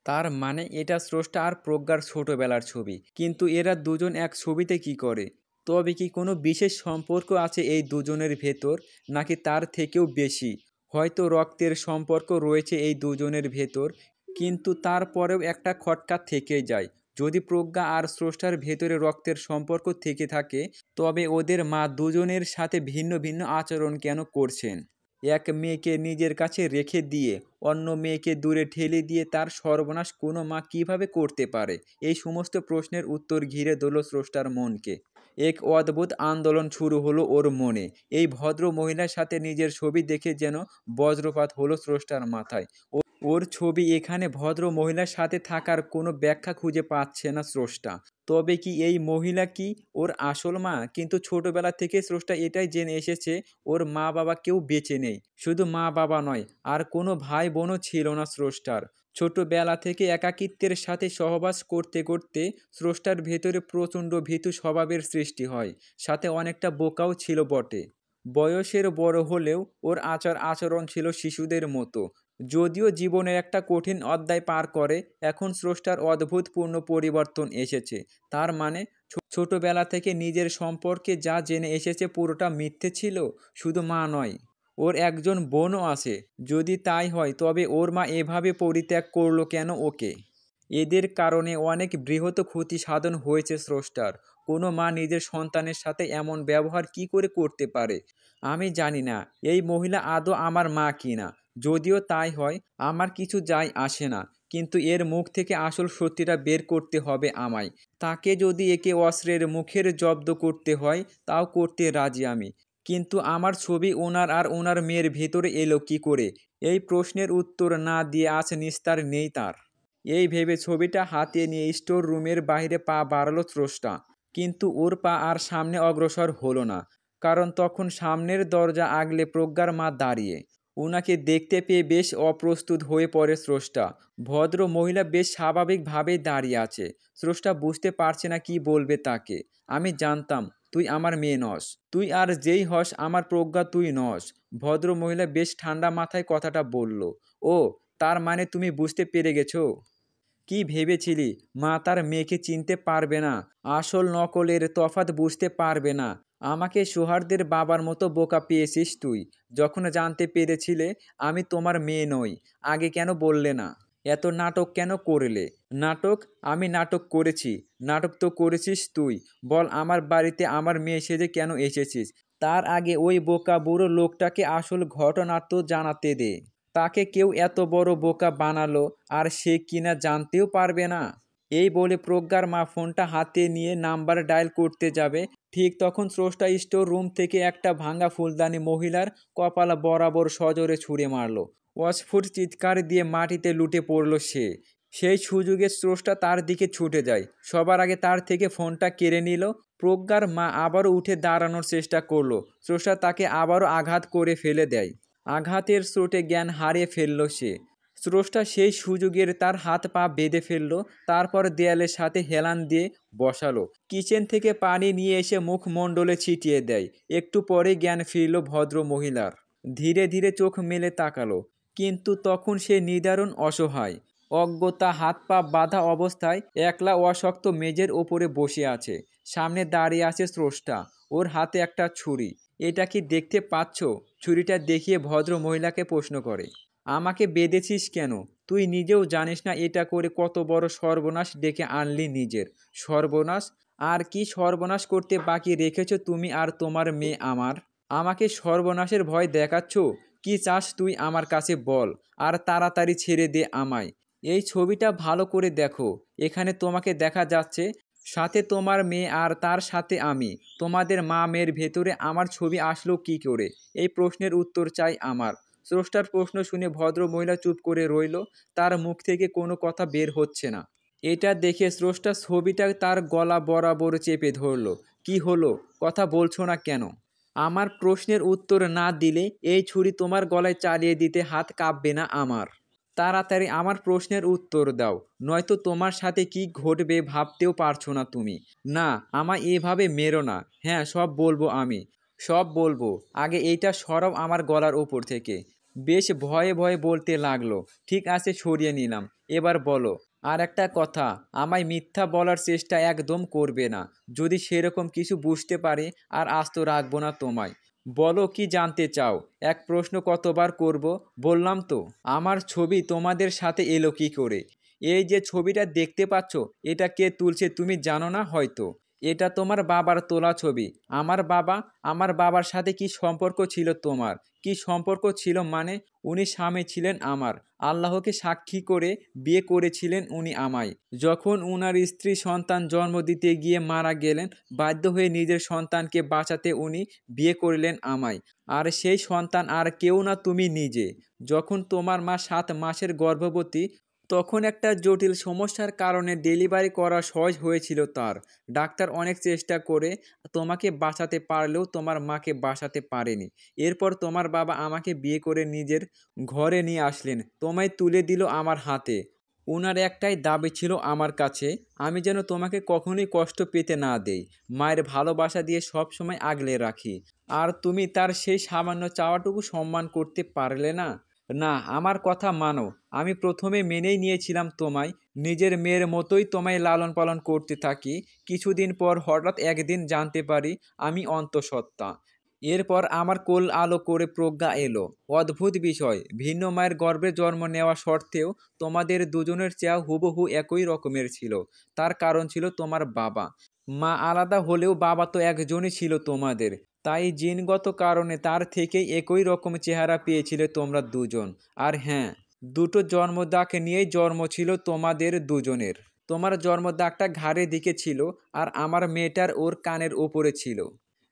তার মানে এটা স্রষ্টা আর প্রজ্ঞার ছোটবেলার ছবি। কিন্তু এরা দুজন এক ছবিতে কি করে? তবে কি কোনো বিশেষ সম্পর্ক আছে এই দুজনের ভেতর, নাকি তার থেকেও বেশি? হয়তো রক্তের সম্পর্ক রয়েছে এই দুজনের ভেতর, কিন্তু তারপরেও একটা খটকা থেকেই যায়। যদি প্রজ্ঞা আর স্রষ্টার ভেতরে রক্তের সম্পর্ক থেকে থাকে, তবে ওদের মা দুজনের সাথে ভিন্ন ভিন্ন আচরণ কেন করছেন? এক মেয়েকে নিজের কাছে রেখে দিয়ে অন্য মেয়েকে দূরে ঠেলে দিয়ে তার সর্বনাশ কোনো মা কিভাবে করতে পারে? এই সমস্ত প্রশ্নের উত্তর ঘিরে ধরল স্রষ্টার মনকে। এক অদ্ভুত আন্দোলন শুরু হলো ওর মনে। এই ভদ্র মহিলার সাথে নিজের ছবি দেখে যেন বজ্রপাত হলো স্রষ্টার মাথায়। ওর ছবি এখানে ভদ্র মহিলার সাথে থাকার কোনো ব্যাখ্যা খুঁজে পাচ্ছে না স্রষ্টা। তবে কি এই মহিলা কি ওর আসল মা? কিন্তু ছোটবেলা থেকে স্রষ্টা এটাই জেনে এসেছে, ওর মা বাবা কেউ বেঁচে নেই। শুধু মা বাবা নয়, আর কোনো ভাই বোনও ছিল না স্রষ্টার। ছোটবেলা থেকে একাকিত্বের সাথে সহবাস করতে করতে স্রষ্টার ভেতরে প্রচণ্ড ভীতু স্বভাবের সৃষ্টি হয়, সাথে অনেকটা বোকাও ছিল বটে। বয়সের বড় হলেও ওর আচার আচরণ ছিল শিশুদের মতো। যদিও জীবনের একটা কঠিন অধ্যায় পার করে, এখন স্রষ্টার অদ্ভুতপূর্ণ পরিবর্তন এসেছে। তার মানে ছোটবেলা থেকে নিজের সম্পর্কে যা জেনে এসেছে পুরোটা মিথ্যে ছিল। শুধু মা নয়, ওর একজন বোনও আছে। যদি তাই হয়, তবে ওর মা এভাবে পরিত্যাগ করলো কেন ওকে? এদের কারণে অনেক বৃহৎ ক্ষতি সাধন হয়েছে স্রষ্টার। কোনো মা নিজের সন্তানের সাথে এমন ব্যবহার কি করে করতে পারে? আমি জানি না এই মহিলা আদৌ আমার মা কিনা। যদিও তাই হয়, আমার কিছু যায় আসে না। কিন্তু এর মুখ থেকে আসল সত্যিটা বের করতে হবে আমায়। তাকে যদি একে অস্ত্রের মুখের জব্দ করতে হয়, তাও করতে রাজি আমি। কিন্তু আমার ছবি ওনার আর ওনার মেয়ের ভেতরে এলো কি করে? এই প্রশ্নের উত্তর না দিয়ে আজ নিস্তার নেই তার। এই ভেবে ছবিটা হাতে নিয়ে স্টোর রুমের বাইরে পা বাড়ালো স্রষ্টা। কিন্তু ওর পা আর সামনে অগ্রসর হলো না, কারণ তখন সামনের দরজা আগলে প্রজ্ঞার মা দাঁড়িয়ে। উনাকে দেখতে পেয়ে বেশ অপ্রস্তুত হয়ে পড়ে স্রষ্টা। ভদ্র মহিলা বেশ স্বাভাবিকভাবেই দাঁড়িয়ে আছে। স্রষ্টা বুঝতে পারছে না কি বলবে তাকে। আমি জানতাম তুই আমার মেয়ে নস। তুই আর যেই হস, আমার প্রজ্ঞা তুই নস। ভদ্র মহিলা বেশ ঠান্ডা মাথায় কথাটা বলল। ও, তার মানে তুমি বুঝতে পেরে গেছো? কি ভেবেছিলি মা তার মেয়েকে চিনতে পারবে না, আসল নকলের তফাৎ বুঝতে পারবে না? আমাকে সৌহার্দের বাবার মতো বোকা পেয়েছিস তুই। যখন জানতে পেরেছিলে আমি তোমার মেয়ে নই, আগে কেন বললে না? এত নাটক কেন করলে? নাটক? আমি নাটক করেছি? নাটক তো করেছিস তুই। বল, আমার বাড়িতে আমার মেয়ে সেজে কেন এসেছিস? তার আগে ওই বোকা বুড়ো লোকটাকে আসল ঘটনা তো জানাতে দে। তাকে কেউ এত বড় বোকা বানালো, আর সে কিনা জানতেও পারবে না? এই বলে প্রজ্ঞার মা ফোনটা হাতে নিয়ে নাম্বার ডায়াল করতে যাবে, ঠিক তখন স্রষ্টা স্টোর রুম থেকে একটা ভাঙা ফুলদানি মহিলার কপাল বরাবর সজোরে ছুঁড়ে মারল। অস্ফুট চিৎকার দিয়ে মাটিতে লুটে পড়ল সে। সেই সুযোগে স্রষ্টা তার দিকে ছুটে যায়, সবার আগে তার থেকে ফোনটা কেড়ে নিল। প্রজ্ঞার মা আবারও উঠে দাঁড়ানোর চেষ্টা করলো। স্রষ্টা তাকে আবারও আঘাত করে ফেলে দেয়। আঘাতের স্রোতে জ্ঞান হারিয়ে ফেলল সে। স্রষ্টা সেই সুযোগের তার হাত পা বেঁধে ফেলল, তারপর দেয়ালের সাথে হেলান দিয়ে বসালো। কিচেন থেকে পানি নিয়ে এসে মুখমণ্ডলে ছিটিয়ে দেয়। একটু পরে জ্ঞান ফিরল ভদ্র মহিলার। ধীরে ধীরে চোখ মেলে তাকালো, কিন্তু তখন সে নিদারুণ অসহায়। অজ্ঞতা হাত পা বাঁধা অবস্থায় একলা অশক্ত মেঝের ওপরে বসে আছে। সামনে দাঁড়িয়ে আছে স্রষ্টা, ওর হাতে একটা ছুরি। এটা কি দেখতে পাচ্ছ? ছুরিটা দেখিয়ে ভদ্র মহিলাকে প্রশ্ন করে। আমাকে বেঁধেছিস কেন? তুই নিজেও জানিস না এটা করে কত বড় সর্বনাশ ডেকে আনলি নিজের। সর্বনাশ? আর কি সর্বনাশ করতে বাকি রেখেছ তুমি আর তোমার মেয়ে আমার? আমাকে সর্বনাশের ভয় দেখাচ্ছ? কি চাস তুই আমার কাছে বল, আর তাড়াতাড়ি ছেড়ে দে আমায়। এই ছবিটা ভালো করে দেখো, এখানে তোমাকে দেখা যাচ্ছে, সাথে তোমার মেয়ে আর তার সাথে আমি। তোমাদের মা মেয়ের ভেতরে আমার ছবি আসলো কি করে? এই প্রশ্নের উত্তর চাই আমার। স্রষ্টার প্রশ্ন শুনে ভদ্র মহিলা চুপ করে রইল। তার মুখ থেকে কোনো কথা বের হচ্ছে না। এটা দেখে স্রষ্টা ছবিটা তার গলা বরাবর চেপে ধরল। কি হলো, কথা বলছো না কেন? আমার প্রশ্নের উত্তর না দিলে এই ছুরি তোমার গলায় চালিয়ে দিতে হাত কাঁপবে না আমার? তাড়াতাড়ি আমার প্রশ্নের উত্তর দাও, নয়তো তোমার সাথে কি ঘটবে ভাবতেও পারছো না তুমি। না, আমায় এভাবে মেরো না। হ্যাঁ, সব বলবো আমি, সব বলবো। আগে এইটা সরাও আমার গলার ওপর থেকে। বেশ ভয়ে ভয়ে বলতে লাগলো। ঠিক আছে, সরিয়ে নিলাম। এবার বলো। আর একটা কথা, আমায় মিথ্যা বলার চেষ্টা একদম করবে না। যদি সেরকম কিছু বুঝতে পারি আর আস্ত রাখবো না তোমায়। বলো কি জানতে চাও? এক প্রশ্ন কতবার করব? বললাম তো। আমার ছবি তোমাদের সাথে এলো কি করে? এই যে ছবিটা দেখতে পাচ্ছ, এটা কে তুলছে তুমি জানো না হয়তো। এটা তোমার বাবার তোলা ছবি। আমার বাবার সাথে কি সম্পর্ক ছিল তোমার? কি সম্পর্ক ছিল মানে? উনি স্বামী ছিলেন আমার। আল্লাহকে সাক্ষী করে বিয়ে করেছিলেন উনি আমায়। যখন উনার স্ত্রী সন্তান জন্ম দিতে গিয়ে মারা গেলেন, বাধ্য হয়ে নিজের সন্তানকে বাঁচাতে উনি বিয়ে করলেন আমায়। আর সেই সন্তান আর কেউ না, তুমি নিজে। যখন তোমার মা 7 মাসের গর্ভবতী, তখন একটা জটিল সমস্যার কারণে ডেলিভারি করা সহজ হয়েছিল তার। ডাক্তার অনেক চেষ্টা করে তোমাকে বাঁচাতে পারলেও তোমার মাকে বাঁচাতে পারেনি। এরপর তোমার বাবা আমাকে বিয়ে করে নিজের ঘরে নিয়ে আসলেন, তোমায় তুলে দিল আমার হাতে। উনার একটাই দাবি ছিল আমার কাছে, আমি যেন তোমাকে কখনোই কষ্ট পেতে না দেই, মায়ের ভালোবাসা দিয়ে সব সময় আগলে রাখি। আর তুমি তার সেই সামান্য চাওয়াটুকু সম্মান করতে পারলে না। না, আমার কথা মানো। আমি প্রথমে মেনেই নিয়েছিলাম তোমায়, নিজের মেয়ের মতোই তোমায় লালন পালন করতে থাকি। কিছুদিন পর হঠাৎ একদিন জানতে পারি আমি অন্তঃসত্ত্বা। এরপর আমার কোল আলো করে প্রজ্ঞা এলো। অদ্ভুত বিষয়, ভিন্ন মায়ের গর্ভে জন্ম নেওয়া সত্ত্বেও তোমাদের দুজনের চেহারা হুবহু একই রকমের ছিল। তার কারণ ছিল তোমার বাবা। মা আলাদা হলেও বাবা তো একজনই ছিল তোমাদের। তাই জিনগত কারণে তার থেকেই একই রকম চেহারা পেয়েছিলে তোমরা দুজন। আর হ্যাঁ, দুটো জন্মদাগ নিয়েই জন্ম ছিল তোমাদের দুজনের। তোমার জন্মদাগটা ঘাড়ের দিকে ছিল, আর আমার মেয়েটার ওর কানের ওপরে ছিল।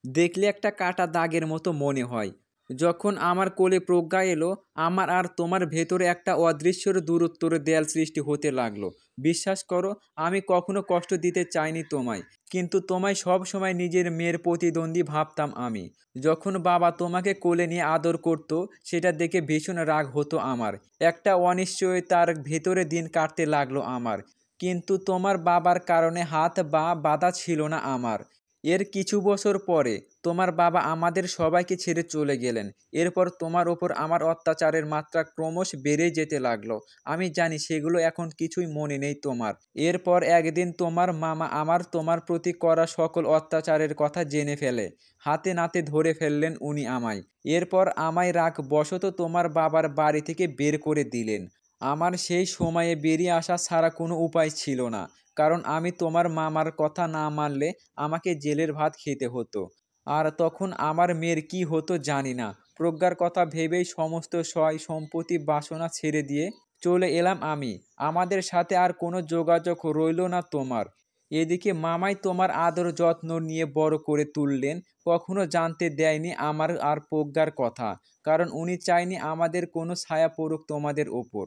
দেখলে একটা কাটা দাগের মতো মনে হয়। যখন আমার কোলে প্রজ্ঞা এলো, আমার আর তোমার ভেতরে একটা অদৃশ্যর দূরত্বর দেয়াল সৃষ্টি হতে লাগলো। বিশ্বাস করো, আমি কখনো কষ্ট দিতে চাইনি তোমায়, কিন্তু তোমায় সব সময় নিজের মেয়ের প্রতিদ্বন্দ্বী ভাবতাম আমি। যখন বাবা তোমাকে কোলে নিয়ে আদর করত, সেটা দেখে ভীষণ রাগ হতো আমার। একটা অনিশ্চয়তার ভেতরে দিন কাটতে লাগলো আমার। কিন্তু তোমার বাবার কারণে হাত বা বাধা ছিল না আমার। এর কিছু বছর পরে তোমার বাবা আমাদের সবাইকে ছেড়ে চলে গেলেন। এরপর তোমার ওপর আমার অত্যাচারের মাত্রা ক্রমশ বেড়ে যেতে লাগলো। আমি জানি সেগুলো এখন কিছুই মনে নেই তোমার। এরপর একদিন তোমার মামা আমার তোমার প্রতি করা সকল অত্যাচারের কথা জেনে ফেলে। হাতে নাতে ধরে ফেললেন উনি আমায়। এরপর আমায় রাগ বশত তোমার বাবার বাড়ি থেকে বের করে দিলেন। আমার সেই সময়ে বেরিয়ে আসা ছাড়া কোনো উপায় ছিল না, কারণ আমি তোমার মামার কথা না মানলে আমাকে জেলের ভাত খেতে হতো। আর তখন আমার মেয়ের কি হতো জানি না। প্রজ্ঞার কথা ভেবেই সমস্ত সয় সম্পত্তি বাসনা ছেড়ে দিয়ে চলে এলাম আমি। আমাদের সাথে আর কোনো যোগাযোগ রইল না তোমার। এদিকে মামাই তোমার আদর যত্ন নিয়ে বড় করে তুললেন। কখনো জানতে দেয়নি আমার আর প্রজ্ঞার কথা, কারণ উনি চায়নি আমাদের কোনো ছায়া পড়ুক তোমাদের ওপর।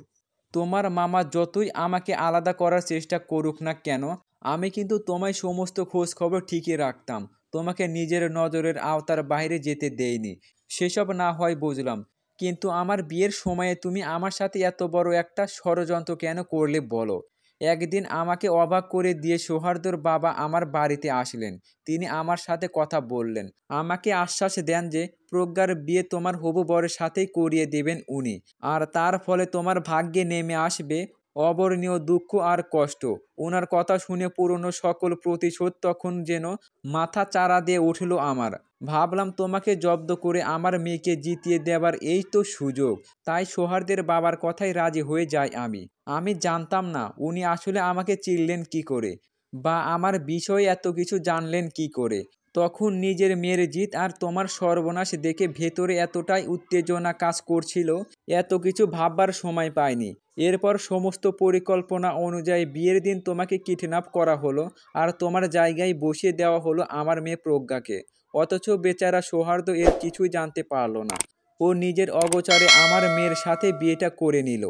তোমার মামা যতই আমাকে আলাদা করার চেষ্টা করুক না কেন, আমি কিন্তু তোমায় সমস্ত খোঁজ খবর ঠিকই রাখতাম। তোমাকে নিজের নজরের আওতার বাইরে যেতে দেইনি। সেসব না হয় বুঝলাম, কিন্তু আমার বিয়ের সময়ে তুমি আমার সাথে এত বড় একটা ষড়যন্ত্র কেন করলে বলো? একদিন আমাকে অবাক করে দিয়ে সৌহার্দ্যর বাবা আমার বাড়িতে আসলেন। তিনি আমার সাথে কথা বললেন, আমাকে আশ্বাস দেন যে প্রজ্ঞার বিয়ে তোমার হবু বরের সাথেই করিয়ে দেবেন উনি। আর তার ফলে তোমার ভাগ্যে নেমে আসবে অবর্ণীয় দুঃখ আর কষ্ট। ওনার কথা শুনে পুরনো সকল প্রতিশোধ তখন যেন মাথা চাড়া দিয়ে উঠল আমার। ভাবলাম তোমাকে জব্দ করে আমার মেয়েকে জিতিয়ে দেবার এই তো সুযোগ। তাই সৌহার্দ্যের বাবার কথাই রাজি হয়ে যাই আমি। আমি জানতাম না উনি আসলে আমাকে চিনলেন কি করে, বা আমার বিষয়ে এত কিছু জানলেন কি করে। তখন নিজের মেয়ের জিত আর তোমার সর্বনাশ দেখে ভেতরে এতটাই উত্তেজনা কাজ করছিল, এত কিছু ভাববার সময় পাইনি। এরপর সমস্ত পরিকল্পনা অনুযায়ী বিয়ের দিন তোমাকে কিডন্যাপ করা হলো, আর তোমার জায়গায় বসিয়ে দেওয়া হলো আমার মেয়ে প্রজ্ঞাকে। অথচ বেচারা সৌহার্দ্য এর কিছুই জানতে পারলো না। ও নিজের অগোচরে আমার মেয়ের সাথে বিয়েটা করে নিল।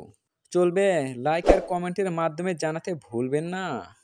চলবে? লাইক আর কমেন্টের মাধ্যমে জানাতে ভুলবেন না।